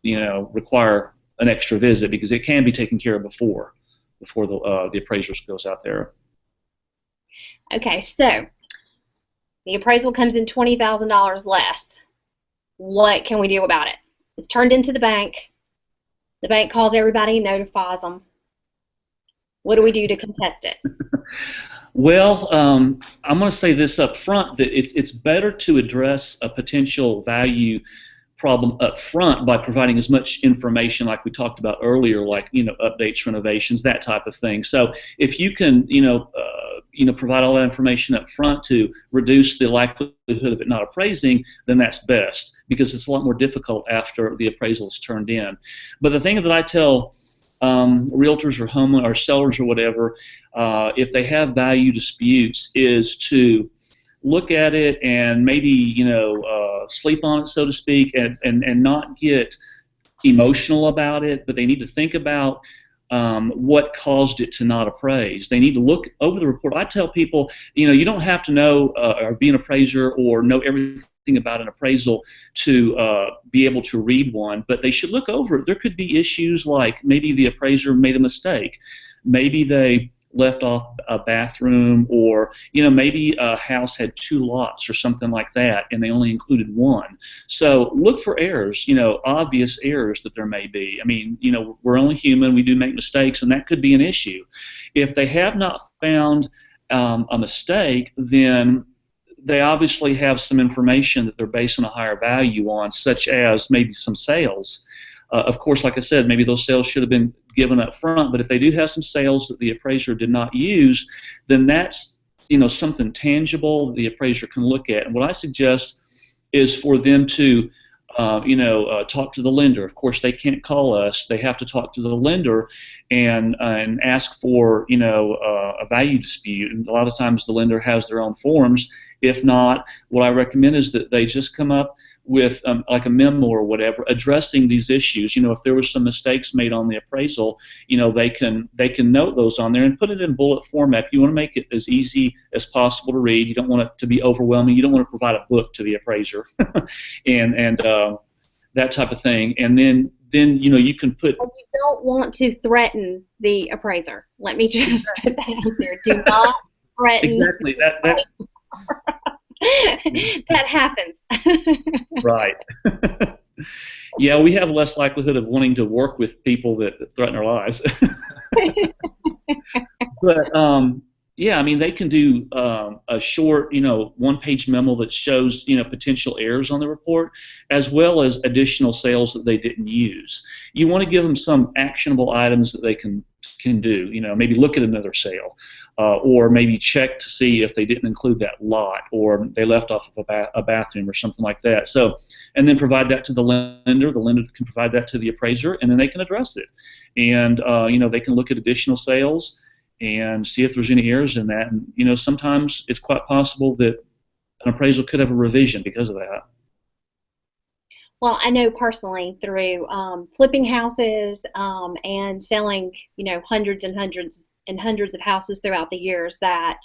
require an extra visit, because it can be taken care of before the appraiser goes out there. Okay, so the appraisal comes in $20,000 less. What can we do about it? It's turned into the bank. The bank calls everybody and notifies them. What do we do to contest it? Well, I'm going to say this up front, that it's better to address a potential value problem up front by providing as much information like we talked about earlier, like updates, renovations, that type of thing. So if you can provide all that information up front to reduce the likelihood of it not appraising, then that's best, because it's a lot more difficult after the appraisal is turned in. But the thing that I tell realtors or homeowners or sellers or whatever, if they have value disputes, is to look at it and maybe sleep on it, so to speak, and not get emotional about it, but they need to think about what caused it to not appraise. They need to look over the report. I tell people, you don't have to know or be an appraiser or know everything about an appraisal to be able to read one, but they should look over it. There could be issues like maybe the appraiser made a mistake. Maybe they left off a bathroom, or maybe a house had 2 lots or something like that and they only included 1. So look for errors, obvious errors that there may be. I mean, we're only human, we do make mistakes, and that could be an issue. If they have not found a mistake, then they obviously have some information that they're basing a higher value on, such as maybe some sales. Of course, like I said, maybe those sales should have been given up front, but if they do have some sales that the appraiser did not use, then that's something tangible that the appraiser can look at. And what I suggest is for them to talk to the lender. Of course, they can't call us. They have to talk to the lender and ask for a value dispute. And a lot of times the lender has their own forms. If not, what I recommend is that they just come up with like a memo or whatever addressing these issues. If there were some mistakes made on the appraisal, they can note those on there and put it in bullet format. You want to make it as easy as possible to read. You don't want it to be overwhelming. You don't want to provide a book to the appraiser and that type of thing. And then you can put. Well, you don't want to threaten the appraiser. Let me just put that out there. Do not threaten. Exactly. That that happens. Right. Yeah, we have less likelihood of wanting to work with people that threaten our lives. But yeah, I mean, they can do a short, one-page memo that shows, potential errors on the report, as well as additional sales that they didn't use. You want to give them some actionable items that they can do. Maybe look at another sale, or maybe check to see if they didn't include that lot, or they left off of a bathroom or something like that. So, and then provide that to the lender. The lender can provide that to the appraiser, and then they can address it. And they can look at additional sales and see if there's any errors in that. And sometimes it's quite possible that an appraisal could have a revision because of that. Well, I know personally through flipping houses and selling, hundreds and hundreds of houses throughout the years that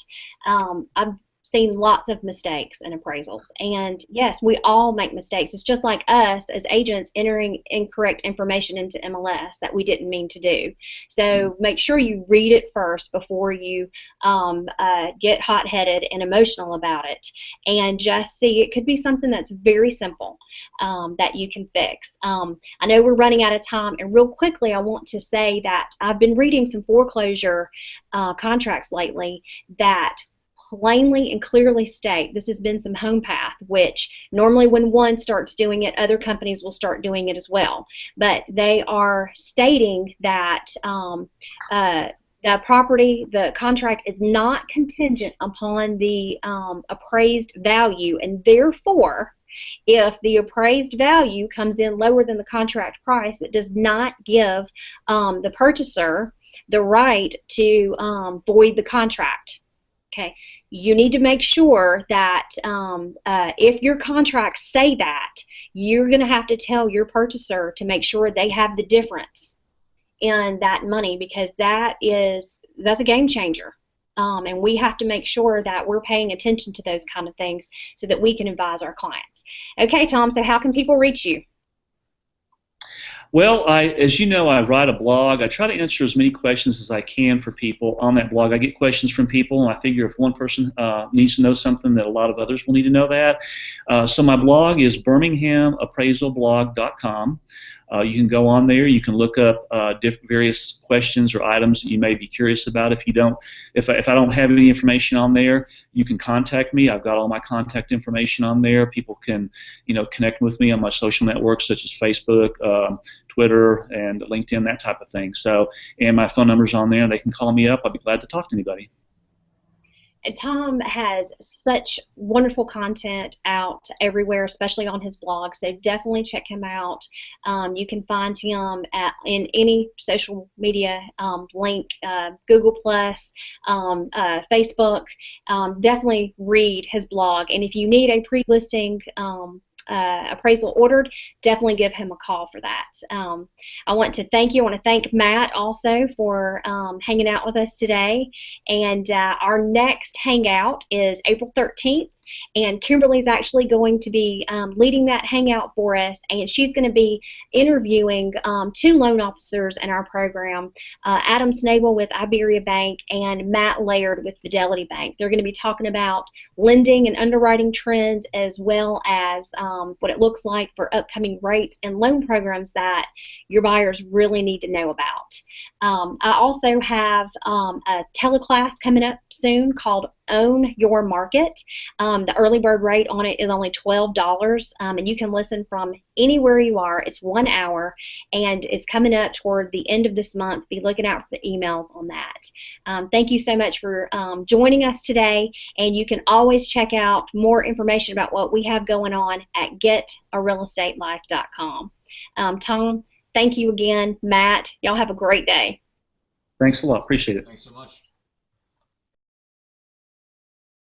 I've seen lots of mistakes in appraisals. And yes, we all make mistakes. It's just like us as agents entering incorrect information into MLS that we didn't mean to do. So make sure you read it first before you get hot-headed and emotional about it. And just see, it could be something that's very simple that you can fix. I know we're running out of time, and real quickly I want to say that I've been reading some foreclosure contracts lately that plainly and clearly state, this has been some home path, which normally when one starts doing it, other companies will start doing it as well. But they are stating that the property, the contract is not contingent upon the appraised value, and therefore, if the appraised value comes in lower than the contract price, it does not give the purchaser the right to void the contract. Okay, you need to make sure that if your contracts say that, you're going to have to tell your purchaser to make sure they have the difference in that money, because that's a game changer. And we have to make sure that we're paying attention to those kind of things so that we can advise our clients. Okay, Tom, so how can people reach you? Well, as you know, I write a blog. I try to answer as many questions as I can for people on that blog. I get questions from people, and I figure if one person needs to know something, that a lot of others will need to know that. So my blog is birminghamappraisalblog.com. You can go on there. You can look up various questions or items that you may be curious about. If I don't have any information on there, you can contact me. I've got all my contact information on there. People can, connect with me on my social networks such as Facebook, Twitter, and LinkedIn, that type of thing. So, and my phone number's on there. They can call me up. I'll be glad to talk to anybody. And Tom has such wonderful content out everywhere, especially on his blog, so definitely check him out. You can find him in any social media link, Google+, Facebook. Definitely read his blog, and if you need a pre-listing appraisal ordered, definitely give him a call for that. I want to thank you. I want to thank Matt also for hanging out with us today. And our next hangout is April 13th. And Kimberly's actually going to be leading that hangout for us, and she's going to be interviewing 2 loan officers in our program, Adam Snable with Iberia Bank and Matt Laird with Fidelity Bank. They're going to be talking about lending and underwriting trends, as well as what it looks like for upcoming rates and loan programs that your buyers really need to know about. I also have a teleclass coming up soon called Own Your Market. The early bird rate on it is only $12, and you can listen from anywhere you are. It's 1 hour, and it's coming up toward the end of this month. Be looking out for the emails on that. Thank you so much for joining us today, and you can always check out more information about what we have going on at getarealestatelife.com. Tom, thank you again. Matt, y'all have a great day. Thanks a lot. Appreciate it. Thanks so much.